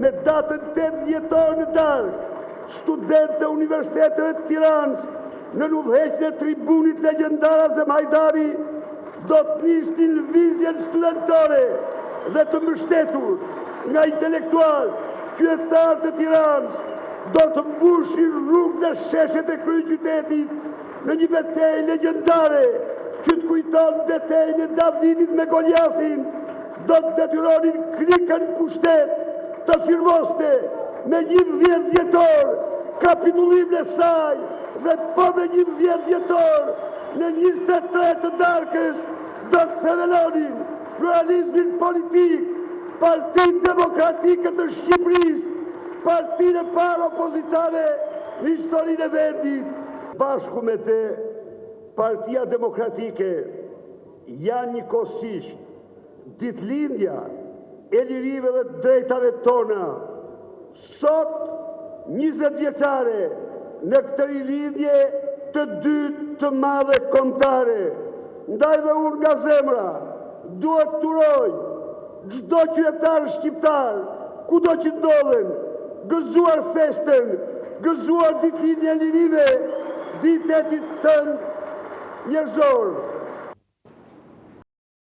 me datën 8 dhjetor në darkë, studentë të universiteteve të Tiranës në udhëheqjen e tribunit legjendar Azem Hajdari do të nisnin lëvizjen studentore dhe të mbështetur nga intelektual, qytetarë të Tiranës, do të mbushin rrugë dhe sheshet e kryeqytetit në një betejë legjendare që të kujton betejën e Davidit me Goliathin, do të detyronin klikën pushtet të firmoste me 11 dhjetor kapitullimin e saj dhe po me 11 dhjetor në 23 të darkës do të themelonin pluralizmin politik, Partinë Demokratike të Shqipërisë, partinë e parë opozitare në historinë e vendit. Bashku me te, Partia Demokratike janë njëkohësisht ditëlindja e lirive dhe drejtave tona. Sot 20 vjeçare në këtë rilindje të dytë të madhe kombëtare. Ndaj dhe unë nga zemra duhet të uroj çdo qytetar shqiptar, kudo që ndodhen, gëzuar festën, gëzuar ditëlindjen e lirive, ditetit tënd njerëzor.